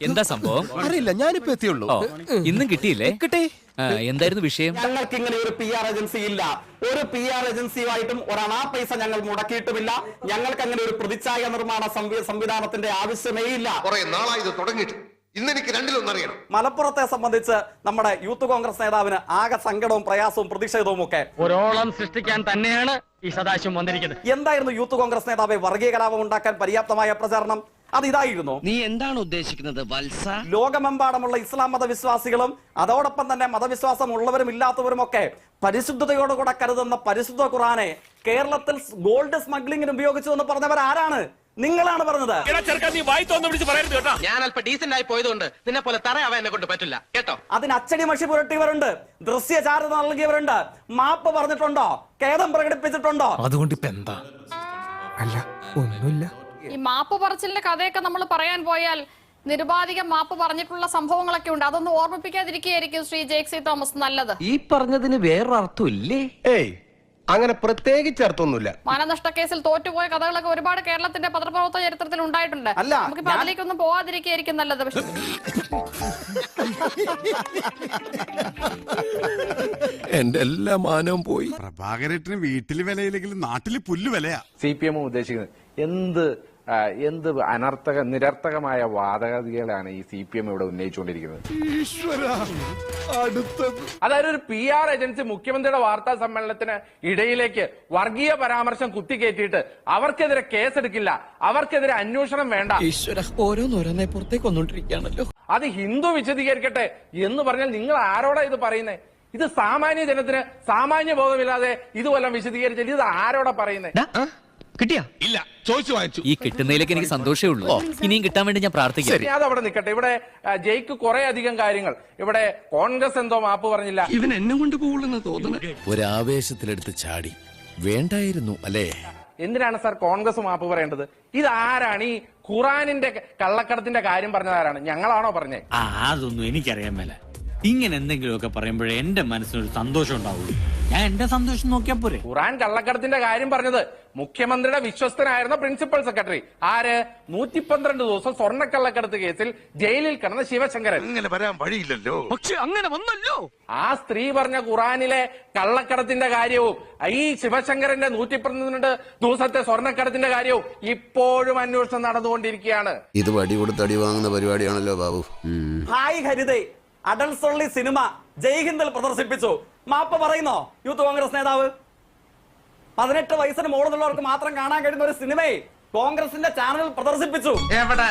എന്താ സംഭവം? അറിയില്ല, ഞാനിപ്പോ എത്തിയുള്ളൂ. ഇന്നും കിട്ടിയില്ലേ? കിട്ടി. എന്തായിരുന്നു വിഷയം? ഞങ്ങൾക്ക് ഇങ്ങനെ ഒരു PR ഏജൻസി ഇല്ല. ഒരു PR ഏജൻസിയുമായിട്ടും ഒരണാ പൈസ ഞങ്ങൾ മുടക്കിയിട്ടുമില്ല. ഞങ്ങൾക്ക് അങ്ങനെ ഒരു പ്രതിച്ഛായ നിർമ്മാണ സംവിധാനത്തിന്റെ ആവശ്യമേ ഇല്ല. കുറെ നാളായി ഇത് തുടങ്ങിയിട്ട്. ഇന്നെനിക്ക് രണ്ടിലൊന്നറിയണം. മലപ്പുറത്തെ സംബന്ധിച്ച് നമ്മുടെ യൂത്ത് കോൺഗ്രസ് നേതാവിന് ആകെ സങ്കടവും പ്രയാസവും പ്രതിഷേധവും ഒക്കെ ഒരോളം സൃഷ്ടിക്കാൻ തന്നെയാണ് ഈ സദാശിവം വന്നിരിക്കുന്നത്. എന്തായിരുന്നു യൂത്ത് കോൺഗ്രസ് നേതാവെ വർഗീയ കലാപം ഉണ്ടാക്കാൻ പര്യാപ്തമായ പ്രചാരണം? അതിതായിരുന്നു. നീ എന്താണ് ഉദ്ദേശിക്കുന്നത് വത്സ? ലോകമെമ്പാടുമുള്ള ഇസ്ലാം മതവിശ്വാസികളും അതോടൊപ്പം തന്നെ മതവിശ്വാസം ഉള്ളവരും ഇല്ലാത്തവരും ഒക്കെ പരിശുദ്ധതയോടുകൂടെ കരുതുന്ന പരിശുദ്ധ ഖുർആനെ കേരളത്തിൽ ഗോൾഡ് സ്മഗ്ലിംഗിന് ഉപയോഗിച്ചു എന്ന് പറഞ്ഞവർ ആരാണ്? നിങ്ങളാണ് പറഞ്ഞത്. ഞാൻ അല്പം ഡീസന്റ് ആയി പോയതുകൊണ്ട് നിന്നെ പോലെ തറയാവാൻ എന്നെ കൊണ്ട് പറ്റില്ല കേട്ടോ. അതിന് അച്ചടി മഷി പുരട്ടിയവരുണ്ട്, ദൃശ്യചാരത നൽകിയവരുണ്ട്, മാപ്പ് പറഞ്ഞിട്ടുണ്ടോ? ഖേദം പ്രകടിപ്പിച്ചിട്ടുണ്ടോ? അതുകൊണ്ട് ഇപ്പൊ എന്താ? അല്ല, ഒന്നുമില്ല. ഈ മാപ്പ് പറച്ചിലിന്റെ കഥയൊക്കെ നമ്മൾ പറയാൻ പോയാൽ നിരുപാധികം മാപ്പ് പറഞ്ഞിട്ടുള്ള സംഭവങ്ങളൊക്കെ ഉണ്ട്. അതൊന്നും ഓർമ്മിപ്പിക്കാതിരിക്കുകയായിരിക്കും ശ്രീ ജേക്സി തോമസ് നല്ലത്. ഈ പറഞ്ഞതിന് വേറൊരർത്ഥം ഇല്ലേ? ഏയ്, അങ്ങനെ പ്രത്യേകിച്ച് അർത്ഥമൊന്നുമില്ല. മാനനഷ്ട കേസിൽ തോറ്റുപോയ കഥകളൊക്കെ ഒരുപാട് കേരളത്തിന്റെ പത്രപ്രവർത്തന ചരിത്രത്തിൽ ഉണ്ടായിട്ടുണ്ട്. അല്ല, നമുക്കിപ്പോ അതിലേക്കൊന്നും പോവാതിരിക്കുകയായിരിക്കും നല്ലത്. പക്ഷെ എന്റെ എല്ലാ മാനവും പോയി. പ്രഭാകരേട്ടന് വീട്ടില് വിലയില്ലെങ്കിലും നാട്ടില് പുല്ല് വിലയാ. CPM ഉദ്ദേശിക്കുന്നത് എന്ത് നിരർത്ഥകമായ വാദഗതികളാണ് ഈ CPM ഇവിടെ ഉന്നയിച്ചുകൊണ്ടിരിക്കുന്നത്. അതായത് ഒരു PR ഏജൻസി മുഖ്യമന്ത്രിയുടെ വാർത്താ സമ്മേളനത്തിന് ഇടയിലേക്ക് വർഗീയ പരാമർശം കുത്തിക്കയറ്റിയിട്ട് അവർക്കെതിരെ കേസെടുക്കില്ല, അവർക്കെതിരെ അന്വേഷണം വേണ്ട, ഓരോന്നോരോന്നെ പുറത്തേക്ക് വന്നോണ്ടിരിക്കുകയാണല്ലോ. അത് ഹിന്ദു വിശദീകരിക്കട്ടെ എന്ന് പറഞ്ഞാൽ നിങ്ങൾ ആരോടാ ഇത് പറയുന്നത്? ഇത് സാമാന്യ ജനത്തിന് സാമാന്യ ബോധമില്ലാതെ ഇതുവെല്ലാം വിശദീകരിച്ചാൽ ഇത് ആരോടാ പറയുന്നത്? കിട്ടിയാ? ഇല്ല, ചോദിച്ചു വാങ്ങിച്ചു. ഈ കിട്ടുന്നതിലേക്ക് എനിക്ക് സന്തോഷമേ ഉള്ളൂ. ഇനിയും കിട്ടാൻ വേണ്ടി ഞാൻ പ്രാർത്ഥിക്കാം. അതവിടെ നിൽക്കട്ടെ. ഇവിടെ ജയിക്ക് കുറെ അധികം കാര്യങ്ങൾ. ഇവിടെ കോൺഗ്രസ് എന്തോ മാപ്പ് പറഞ്ഞില്ല. ഇവൻ എന്നെ കൊണ്ട് പോകുള്ളെന്ന് തോന്നുന്നു. ഒരാവേശത്തിലെടുത്ത് ചാടി വേണ്ടായിരുന്നു അല്ലേ? എന്തിനാണ് സാർ കോൺഗ്രസ് മാപ്പ് പറയേണ്ടത്? ഇതാരാണ് ഈ ഖുറാനിന്റെ കള്ളക്കടത്തിന്റെ കാര്യം പറഞ്ഞത്? ആരാണ്? ഞങ്ങളാണോ പറഞ്ഞേ? അതൊന്നും എനിക്കറിയാൻ മേല. ഇങ്ങനെ എന്തെങ്കിലുമൊക്കെ പറയുമ്പോഴേ എന്റെ മനസ്സിനൊരു സന്തോഷം ഉണ്ടാവുള്ളൂ. ഞാൻ എന്റെ സന്തോഷം നോക്കിയാ പോരെ. ഖുറാൻ കള്ളക്കടത്തിന്റെ കാര്യം പറഞ്ഞത് മുഖ്യമന്ത്രിയുടെ വിശ്വസ്തനായിരുന്ന പ്രിൻസിപ്പൽ സെക്രട്ടറി. ആര്? 112 ദിവസം സ്വർണ്ണക്കള്ളക്കടത്ത് കേസിൽ ജയിലിൽ കിടന്ന ശിവശങ്കരൻ. അങ്ങനെ വരാൻ വഴിയില്ലല്ലോ. പക്ഷെ അങ്ങനെ വന്നല്ലോ. ആ സ്ത്രീ പറഞ്ഞ ഖുറാനിലെ കള്ളക്കടത്തിന്റെ കാര്യവും ഈ ശിവശങ്കരന്റെ 112 ദിവസത്തെ സ്വർണ്ണക്കടത്തിന്റെ കാര്യവും ഇപ്പോഴും അന്വേഷണം നടന്നുകൊണ്ടിരിക്കുകയാണ്. ഇത് വടി കൊടുത്ത് അടി വാങ്ങുന്ന പരിപാടിയാണല്ലോ ബാബു. ഹായ് ഹരിതേ, അഡൽസൊള്ളി സിനിമ ജയ്ഹിന്ദിൽ പ്രദർശിപ്പിച്ചു. മാപ്പ് പറയുന്നോ യൂത്ത് കോൺഗ്രസ് നേതാവ്? 18 വയസ്സിന് മുകളിലുള്ളവർക്ക് മാത്രം കാണാൻ കഴിയുന്ന ഒരു സിനിമയെ കോൺഗ്രസിന്റെ ചാനലിൽ പ്രദർശിപ്പിച്ചു. എവിടെ?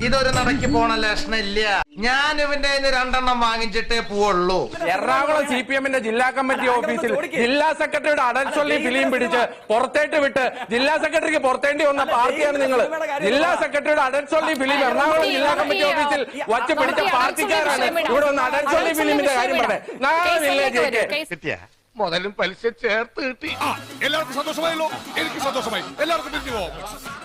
ഇതൊരു നടക്കി പോണ ലക്ഷണില്ല. ഞാൻ ഇവന്റെ 2 വാങ്ങിച്ചിട്ടേ പോവുള്ളൂ. എറണാകുളം CPM ജില്ലാ കമ്മിറ്റി ഓഫീസിൽ ജില്ലാ സെക്രട്ടറിയുടെ അടൽച്ചൊല്ലി ഫിലിം പിടിച്ച് പുറത്തേട്ട് വിട്ട് ജില്ലാ സെക്രട്ടറിക്ക് പുറത്തേണ്ടി വന്ന പാർട്ടിയാണ് നിങ്ങൾ. ജില്ലാ സെക്രട്ടറിയുടെ അടൽച്ചൊല്ലി ഫിലിം എറണാകുളം ജില്ലാ കമ്മിറ്റി ഓഫീസിൽ വച്ച് പിടിച്ച പാർട്ടിക്കാരാണ് ഇവിടെ ഒന്ന് അടൽച്ചൊല്ലി ഫിലിമിന്റെ കാര്യം പറഞ്ഞത്. നാളെ കിട്ടിയ മുതലും പലിശ ചേർത്ത് കിട്ടി. എല്ലാവർക്കും സന്തോഷമായല്ലോ. എനിക്ക് സന്തോഷമായി. എല്ലാവർക്കും പിരിഞ്ഞു പോവാം.